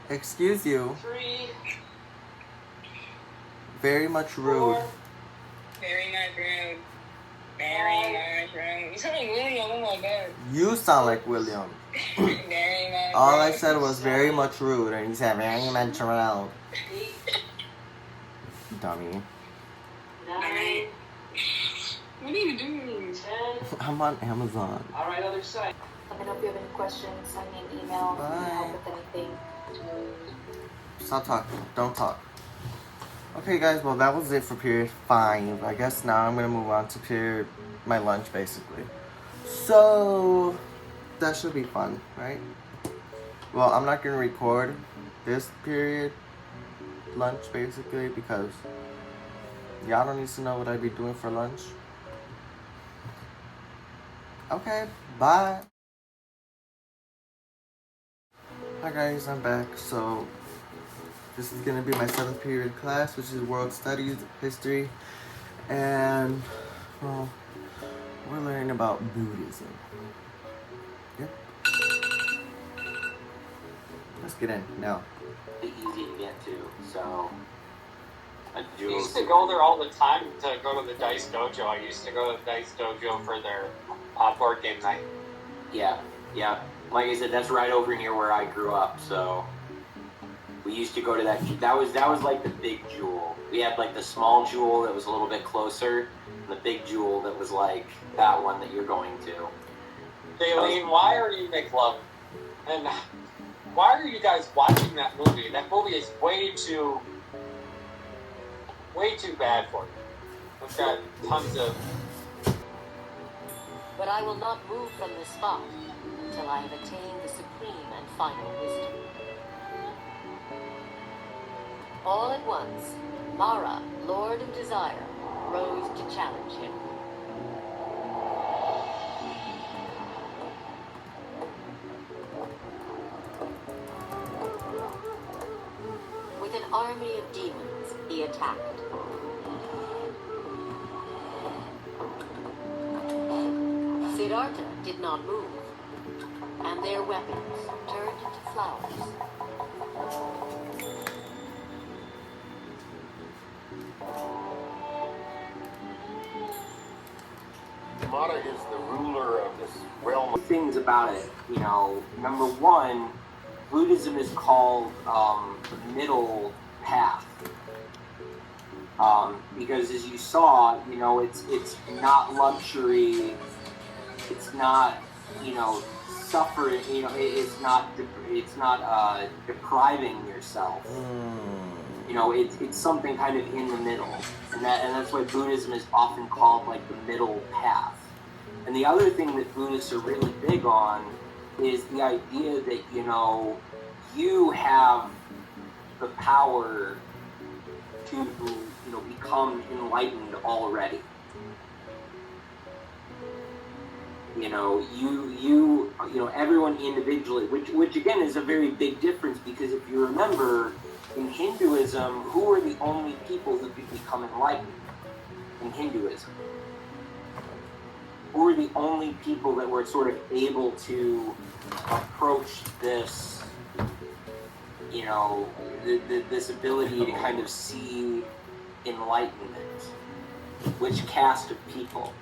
Excuse you. 3, Very much rude. 4, Very much rude. Very much rude. You sound like William, oh my god. You sound like William. Very much All I rude. said was very much rude, and you said very much rude. 8, Dummy. 9, What are you doing? 10. I'm on Amazon. Alright, other side. Let me know if you have any questions. Send me an email if you need help with anything. Stop talking. Don't talk. Okay, guys. Well, that was it for period 5. I guess now I'm gonna move on to period my lunch, basically. So that should be fun, right? Well, I'm not gonna record this period lunch basically because y'all don't need to know what I be doing for lunch. Okay, bye. Hi guys, I'm back. So this is gonna be my 7th period class, which is World Studies, History, and well, we're learning about Buddhism. Yep. Let's get in now. Easy to get to, so. I used to go there all the time to go to the Dice Dojo. I used to go to the Dice Dojo for their board game night. Yeah. Like I said, that's right over near where I grew up, so we used to go to that. That was like the big jewel. We had like the small jewel that was a little bit closer, and the big jewel that was like that one that you're going to. Daleen, why are you McLovin? And why are you guys watching that movie? That movie is way too bad for you. It's got tons of... But I will not move from this spot until I have attained the supreme and final wisdom. All at once, Mara, Lord of Desire, rose to challenge him. With an army of demons, he attacked. Siddhartha did not move, and their weapons turned into flowers. Mara is the ruler of this realm. Things about it, number one, Buddhism is called the middle path. Because as you saw, it's not luxury, it's not, suffering, it's not depriving yourself. It's something kind of in the middle, and that's why Buddhism is often called like the middle path. And the other thing that Buddhists are really big on is the idea that, you know, you have the power to, you know, become enlightened already. You know, you know, everyone individually, which again is a very big difference, because if you remember, in Hinduism, who were the only people who could become enlightened in Hinduism? Who were the only people that were sort of able to approach this, you know, this ability to kind of see enlightenment? Which caste of people?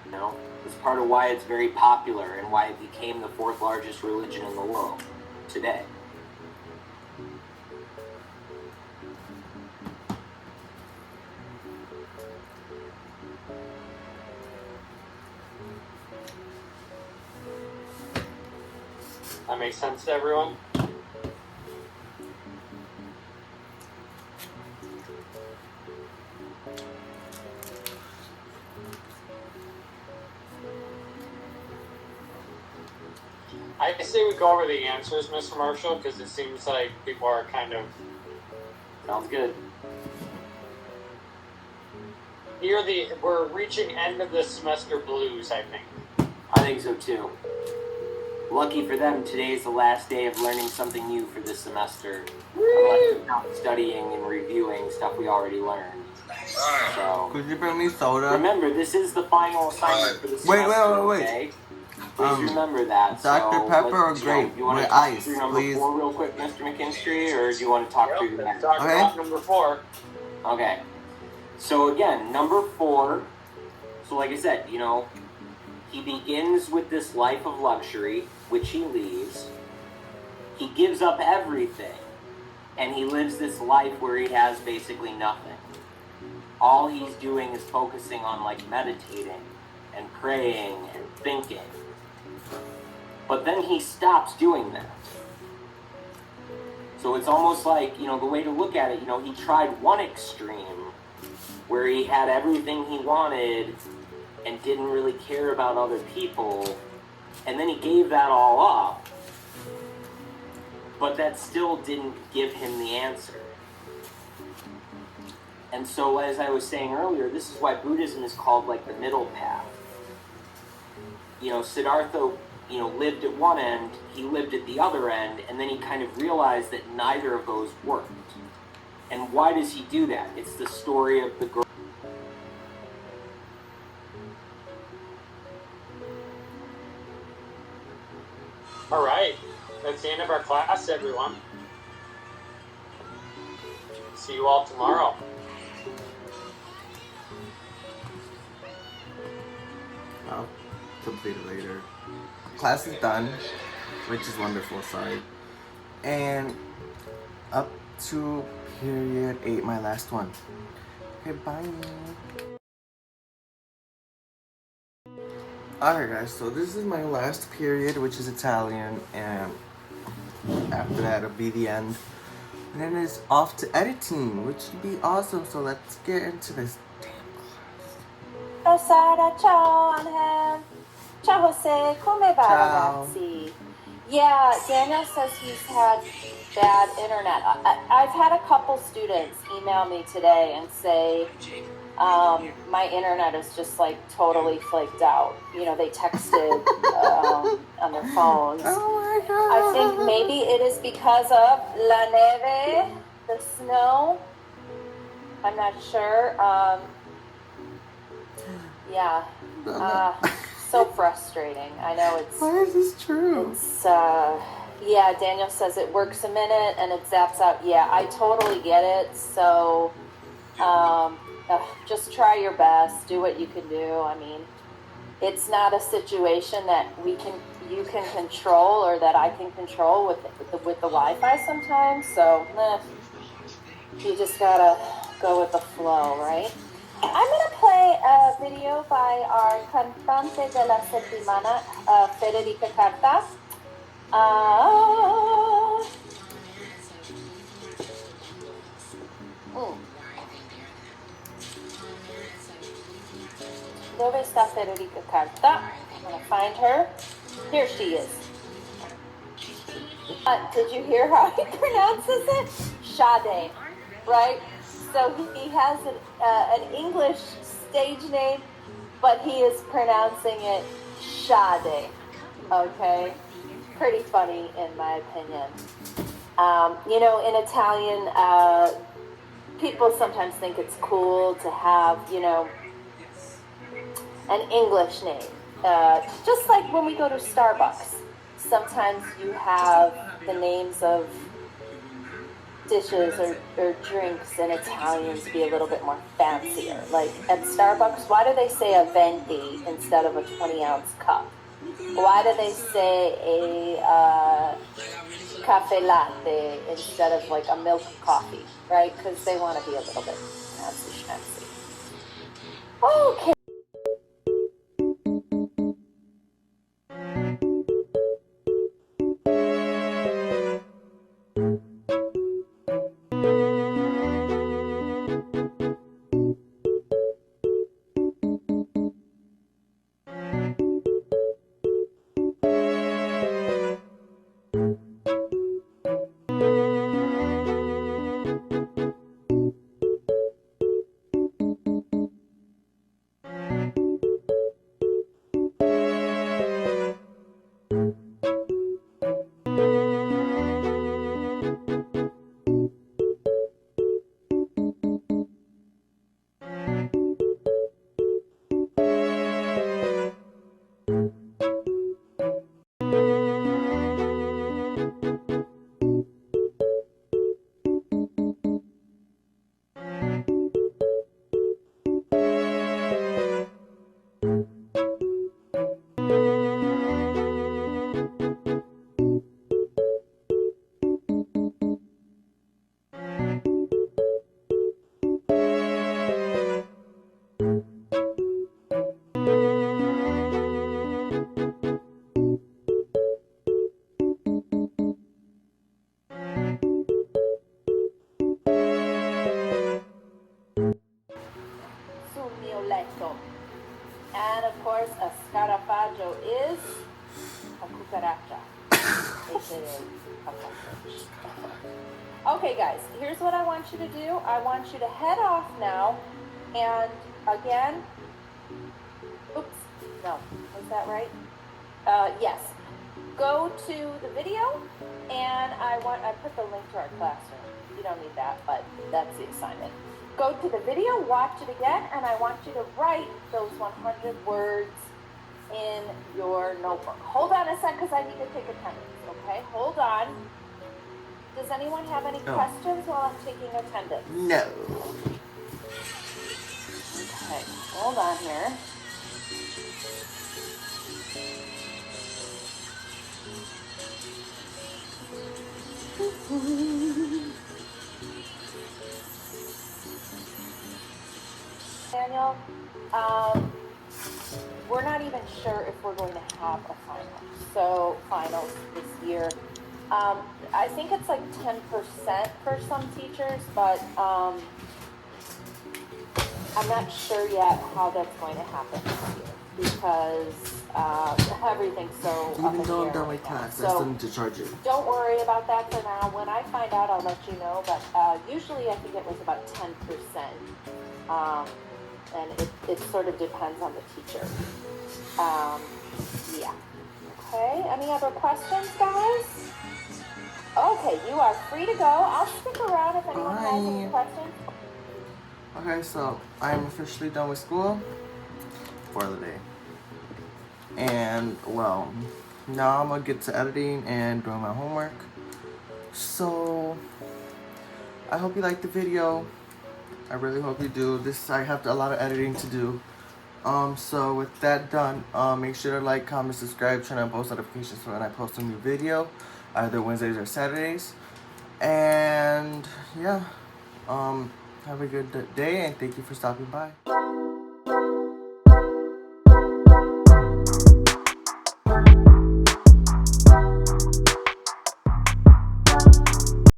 You know, it's part of why it's very popular and why it became the 4th largest religion in the world today. That makes sense to everyone? I say we go over the answers, Mr. Marshall, because it seems like people are kind of... Sounds good. We're reaching end of the semester blues, I think. I think so too. Lucky for them, today is the last day of learning something new for this semester. Unless you're not studying and reviewing stuff we already learned. So, could you bring me soda? Remember, this is the final assignment for the semester. Wait. Okay? Please remember that. Dr. Pepper or grape? You want to with talk ice, through number please. 4 real quick, Mr. McKinstry, or do you want to talk through the next? Talk about number 4. Okay. So again, number 4. So like I said, you know, he begins with this life of luxury, which he leaves. He gives up everything, and he lives this life where he has basically nothing. All he's doing is focusing on like meditating and praying and thinking. But then he stops doing that. So it's almost like, you know, the way to look at it, you know, he tried one extreme where he had everything he wanted and didn't really care about other people, and then he gave that all up, but that still didn't give him the answer. And so, as I was saying earlier, this is why Buddhism is called like the middle path. You know, Siddhartha, you know, lived at one end, he lived at the other end, and then he kind of realized that neither of those worked. And why does he do that? It's the story of the girl. All right, that's the end of our class, everyone. See you all tomorrow. I'll complete it later. Class is done, which is wonderful, sorry. And up to period 8, my last one. Okay, bye. Alright guys, so this is my last period, which is Italian, and after that it'll be the end. And then it's off to editing, which would be awesome, so let's get into this damn class. Sara, ciao Angel. Ciao Jose, come va ragazzi? Yeah, Daniel says he's had bad internet. I've had a couple students email me today and say, my internet is just like totally flaked out. You know, they texted on their phones. Oh my god. I think maybe it is because of la neve, the snow. I'm not sure. Yeah. So frustrating. I know it's... Why is this true? It's, yeah, Daniel says it works a minute and it zaps out. Yeah, I totally get it. So, just try your best. Do what you can do. I mean, it's not a situation that you can control or that I can control with the Wi-Fi sometimes. So, you just gotta go with the flow, right? I'm gonna play a video by our cantante de la settimana, Federica Carta. Dove está Federica Carta? I'm going to find her. Here she is. Did you hear how he pronounces it? Sade, right? So he has an English stage name, but he is pronouncing it Sade. Okay? Pretty funny in my opinion. You know, in Italian, people sometimes think it's cool to have, you know, an English name. Just like when we go to Starbucks, sometimes you have the names of dishes or drinks in Italian to be a little bit more fancier. Like at Starbucks, why do they say a 20 instead of a 20-ounce cup? Why do they say a cafe latte instead of like a milk coffee, right? Because they want to be a little bit fancy schmancy. Okay. And of course, a scarafaggio is a cucaracha, aka a cockroach. Okay, guys, here's what I want you to do. I want you to head off now, and again, oops, no, was that right? Yes. Go to the video, and I put the link to our classroom. You don't need that, but that's the assignment. Go to the video, watch it again, and I want you to write those 100 words in your notebook. Hold on a sec, because I need to take attendance, okay? Hold on. Does anyone have any questions while I'm taking attendance? No. Okay, hold on here. Daniel, we're not even sure if we're going to have a finals this year. I think it's like 10% for some teachers, but I'm not sure yet how that's going to happen this year because everything's so Even though I'm done with class, I still need to charge it. Don't worry about that for now. When I find out, I'll let you know, but usually I think it was about 10%. And it sort of depends on the teacher. Yeah. Okay, any other questions, guys? Okay, you are free to go. I'll stick around if anyone has any questions. Okay, so I'm officially done with school for the day. And, well, now I'm gonna get to editing and doing my homework. So, I hope you liked the video. I really hope you do. I have a lot of editing to do. So with that done, make sure to like, comment, subscribe, turn on post notifications for when I post a new video, either Wednesdays or Saturdays. And yeah, have a good day, and thank you for stopping by.